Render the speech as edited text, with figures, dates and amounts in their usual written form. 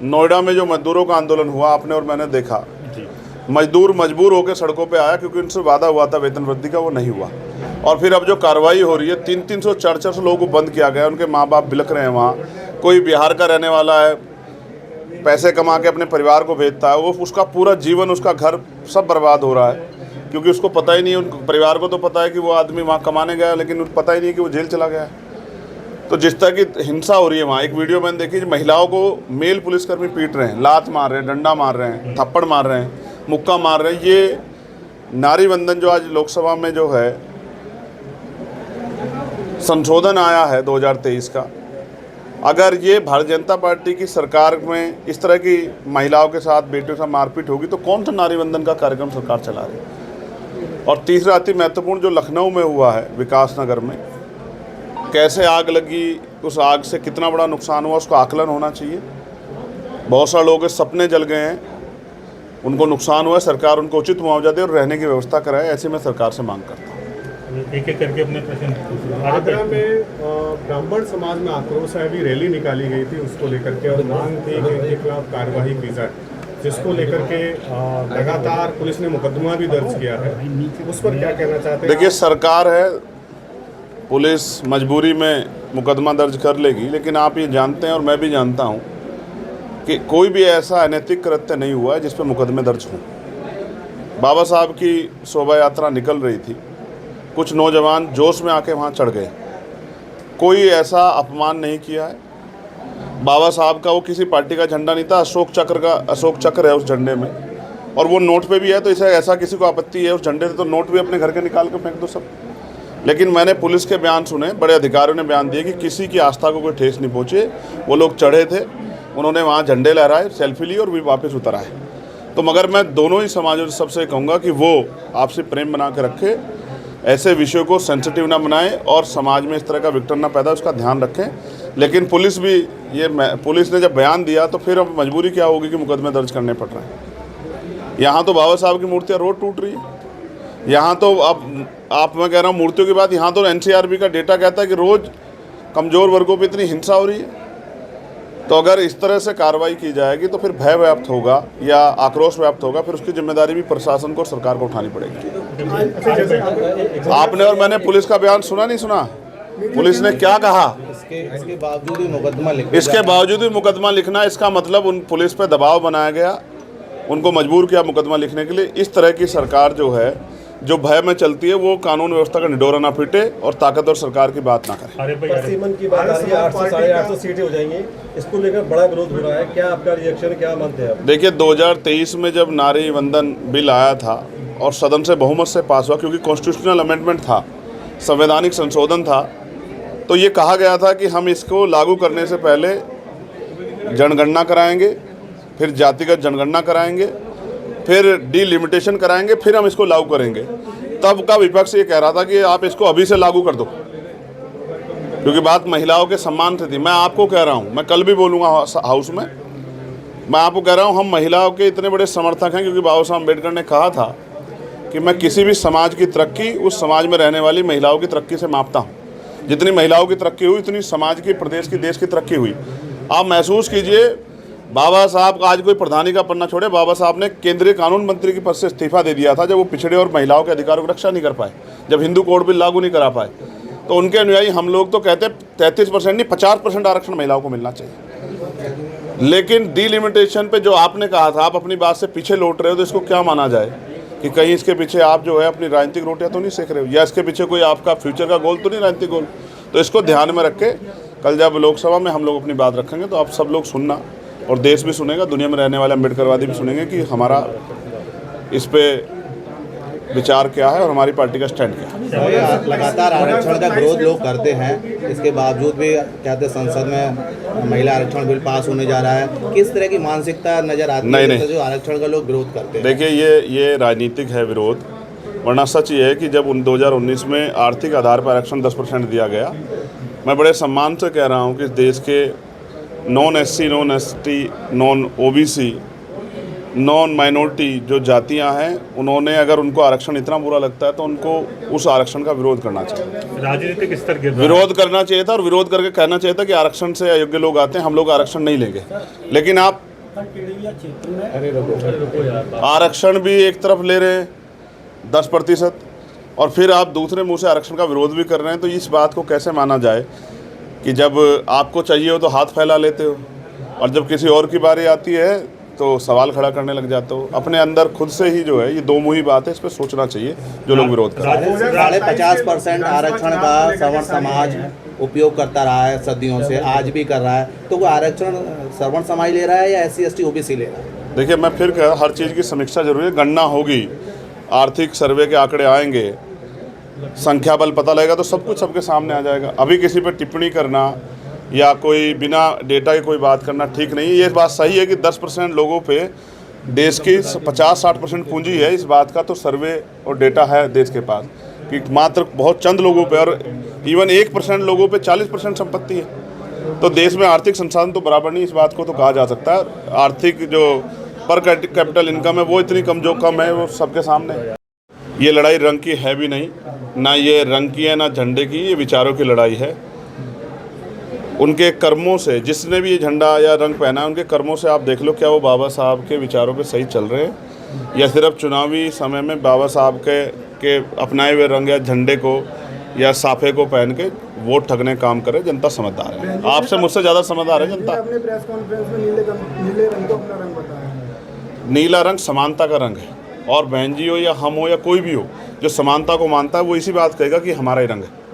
नोएडा में जो मजदूरों का आंदोलन हुआ, आपने और मैंने देखा, मजदूर मजबूर होकर सड़कों पे आया क्योंकि उनसे वादा हुआ था वेतन वृद्धि का, वो नहीं हुआ। और फिर अब जो कार्रवाई हो रही है, 300 400 लोगों को बंद किया गया, उनके माँ बाप बिलख रहे हैं वहाँ। कोई बिहार का रहने वाला है, पैसे कमा के अपने परिवार को भेजता है, वो उसका पूरा जीवन, उसका घर सब बर्बाद हो रहा है क्योंकि उसको पता ही नहीं है, उन परिवार को तो पता है कि वो आदमी वहाँ कमाने गया, लेकिन पता ही नहीं कि वो जेल चला गया है। तो जिस तरह की हिंसा हो रही है वहाँ, एक वीडियो मैंने देखी, महिलाओं को मेल पुलिसकर्मी पीट रहे हैं, लात मार रहे हैं, डंडा मार रहे हैं, थप्पड़ मार रहे हैं, मुक्का मार रहे हैं। ये नारी वंदन जो आज लोकसभा में जो है संशोधन आया है 2023 का, अगर ये भारतीय जनता पार्टी की सरकार में इस तरह की महिलाओं के साथ, बेटियों के साथ मारपीट होगी तो कौन सा नारी वंदन का कार्यक्रम सरकार चला रही है। और तीसरा अति महत्वपूर्ण जो लखनऊ में हुआ है, विकास नगर में कैसे आग लगी, उस आग से कितना बड़ा नुकसान हुआ, उसका आकलन होना चाहिए। बहुत सारे लोगों के सपने जल गए हैं, उनको नुकसान हुआ है, सरकार उनको उचित मुआवजा दे और रहने की व्यवस्था कराए, ऐसी मैं सरकार से मांग करता हूँ। एक एक करके अपने प्रश्न। आगरा में ब्राह्मण समाज में आक्रोश है, अभी रैली निकाली गई थी उसको लेकर के, और मांग थी कि इनके खिलाफ कार्रवाई की जाए, जिसको लेकर के लगातार पुलिस ने मुकदमा भी दर्ज किया है, उस पर क्या कहना चाहते हैं? देखिए, सरकार है, पुलिस मजबूरी में मुकदमा दर्ज कर लेगी, लेकिन आप ये जानते हैं और मैं भी जानता हूँ कि कोई भी ऐसा अनैतिक कृत्य नहीं हुआ है जिस पर मुकदमे दर्ज हों। बाबा साहब की शोभा यात्रा निकल रही थी, कुछ नौजवान जोश में आके वहाँ चढ़ गए, कोई ऐसा अपमान नहीं किया है। बाबा साहब का वो किसी पार्टी का झंडा नहीं था, अशोक चक्र है उस झंडे में, और वो नोट पे भी है, तो इसे ऐसा किसी को आपत्ति है उस झंडे से तो नोट भी अपने घर के निकाल के फेंक दो सब। लेकिन मैंने पुलिस के बयान सुने, बड़े अधिकारियों ने बयान दिए कि किसी की आस्था को कोई ठेस नहीं पहुँचे। वो लोग चढ़े थे, उन्होंने वहाँ झंडे लहराए, सेल्फी ली और भी वापस उतर आए। तो मगर मैं दोनों ही समाजों से सबसे कहूँगा कि वो आपसे प्रेम बना के रखे, ऐसे विषयों को सेंसिटिव ना बनाएं और समाज में इस तरह का विघटन ना पैदा, उसका ध्यान रखें। लेकिन पुलिस भी पुलिस ने जब बयान दिया तो फिर अब मजबूरी क्या होगी कि मुकदमे दर्ज करने पड़ रहे हैं। यहाँ तो बाबा साहब की मूर्तियाँ रोज टूट रही है, यहाँ तो अब मैं कह रहा हूँ मूर्तियों की बात, यहाँ तो NCRB का डेटा कहता है कि रोज़ कमज़ोर वर्गों पर इतनी हिंसा हो रही है। तो अगर इस तरह से कार्रवाई की जाएगी तो फिर भय व्याप्त होगा या आक्रोश व्याप्त होगा, फिर उसकी जिम्मेदारी भी प्रशासन को, सरकार को उठानी पड़ेगी। आपने और मैंने पुलिस का बयान सुना नहीं सुना, पुलिस ने क्या कहा? इसके बावजूद भी मुकदमा लिखना, इसका मतलब उन पुलिस पे दबाव बनाया गया, उनको मजबूर किया मुकदमा लिखने के लिए। इस तरह की सरकार जो है, जो भय में चलती है, वो कानून व्यवस्था का निडोरा ना पीटे और ताकतवर सरकार की बात ना करे। सीमन की बात आ रही है, 800 से 850 सीटें हो जाएंगी, इसको लेकर बड़ा विरोध हो रहा है, क्या आपका रिएक्शन, क्या मानते हैं आप? देखिए, 2023 में जब नारी वंदन बिल आया था और सदन से बहुमत से पास हुआ, क्योंकि कॉन्स्टिट्यूशनल अमेंडमेंट था, संवैधानिक संशोधन था, तो ये कहा गया था कि हम इसको लागू करने से पहले जनगणना कराएंगे, फिर जातिगत जनगणना कराएंगे, फिर डिलिमिटेशन कराएंगे, फिर हम इसको लागू करेंगे। तब का विपक्ष ये कह रहा था कि आप इसको अभी से लागू कर दो, क्योंकि बात महिलाओं के सम्मान से थी। मैं आपको कह रहा हूँ, मैं कल भी बोलूँगा हाउस में, मैं आपको कह रहा हूँ, हम महिलाओं के इतने बड़े समर्थक हैं क्योंकि बाबा साहब अम्बेडकर ने कहा था कि मैं किसी भी समाज की तरक्की उस समाज में रहने वाली महिलाओं की तरक्की से मापता हूँ। जितनी महिलाओं की तरक्की हुई उतनी समाज की, प्रदेश की, देश की तरक्की हुई। आप महसूस कीजिए, बाबा साहब का आज कोई प्रधानी का पन्ना छोड़े, बाबा साहब ने केंद्रीय कानून मंत्री के पद से इस्तीफा दे दिया था जब वो पिछड़े और महिलाओं के अधिकारों की रक्षा नहीं कर पाए, जब हिंदू कोड बिल लागू नहीं करा पाए। तो उनके अनुयायी हम लोग तो कहते 33% नहीं 50% आरक्षण महिलाओं को मिलना चाहिए। लेकिन डिलिमिटेशन पे जो आपने कहा था, आप अपनी बात से पीछे लौट रहे हो, तो इसको क्या माना जाए कि कहीं इसके पीछे आप जो है अपनी राजनीतिक रोटियाँ तो नहीं सेक रहे हो, या इसके पीछे कोई आपका फ्यूचर का गोल तो नहीं, राजनीतिक गोल। तो इसको ध्यान में रख के कल जब लोकसभा में हम लोग अपनी बात रखेंगे तो आप सब लोग सुनना, और देश भी सुनेगा, दुनिया में रहने वाले अम्बेडकरवादी भी सुनेंगे कि हमारा इस पे विचार क्या है और हमारी पार्टी का स्टैंड क्या है। लगातार आरक्षण का विरोध लोग करते हैं, इसके बावजूद भी कहते संसद में महिला आरक्षण बिल पास होने जा रहा है। किस तरह की मानसिकता नजर आती है जो आरक्षण का लोग विरोध करते हैं? देखिए, ये राजनीतिक है विरोध, वरना सच ये है कि जब 2019 में आर्थिक आधार पर आरक्षण 10% दिया गया, मैं बड़े सम्मान से कह रहा हूँ कि देश के non SC, non ST, non OBC non minority जो जातियां हैं उन्होंने अगर उनको आरक्षण इतना बुरा लगता है तो उनको उस आरक्षण का विरोध करना चाहिए, राजनीतिक स्तर गिर रहा है। विरोध करना चाहिए था और विरोध करके कहना चाहिए था कि आरक्षण से अयोग्य लोग आते हैं, हम लोग आरक्षण नहीं लेंगे। लेकिन आप आरक्षण भी एक तरफ ले रहे हैं 10% और फिर आप दूसरे मुंह से आरक्षण का विरोध भी कर रहे हैं, तो इस बात को कैसे माना जाए कि जब आपको चाहिए हो तो हाथ फैला लेते हो और जब किसी और की बारी आती है तो सवाल खड़ा करने लग जाते हो। अपने अंदर खुद से ही जो है ये दो मुही बात है, इस पर सोचना चाहिए जो लोग विरोध कर रहे हैं। 50% आरक्षण का सवर्ण समाज उपयोग करता रहा है सदियों से, आज भी कर रहा है, तो वो आरक्षण सवर्ण समाज ले रहा है या SC ST OBC ले रहा है? देखिए मैं फिर कह, हर चीज़ की समीक्षा जरूरी है, गणना होगी, आर्थिक सर्वे के आंकड़े आएंगे, संख्या बल पता लगेगा तो सब कुछ सबके सामने आ जाएगा। अभी किसी पर टिप्पणी करना या कोई बिना डेटा की कोई बात करना ठीक नहीं है। ये बात सही है कि 10% लोगों पे देश की 50-60% पूंजी है, इस बात का तो सर्वे और डेटा है देश के पास कि मात्र बहुत चंद लोगों पे और इवन 1% लोगों पे 40% संपत्ति है। तो देश में आर्थिक संसाधन तो बराबर नहीं, इस बात को तो कहा जा सकता है। आर्थिक जो पर कैपिटल इनकम है वो इतनी कम है, वो सबके सामने है। ये लड़ाई रंग की है भी नहीं, ना ये रंग की है ना झंडे की, ये विचारों की लड़ाई है। उनके कर्मों से, जिसने भी ये झंडा या रंग पहना है, उनके कर्मों से आप देख लो क्या वो बाबा साहब के विचारों पे सही चल रहे हैं या सिर्फ चुनावी समय में बाबा साहब के अपनाए हुए रंग या झंडे को या साफे को पहन के वोट ठगने काम करे। जनता समझदार है, आपसे मुझसे ज़्यादा समझदार है जनता। अपने प्रेस कॉन्फ्रेंस में नीले रंग को अपना रंग बताया। नीला रंग समानता का रंग है और बहन जी हो या हम हो या कोई भी हो जो समानता को मानता है वो इसी बात कहेगा कि हमारा ही रंग है।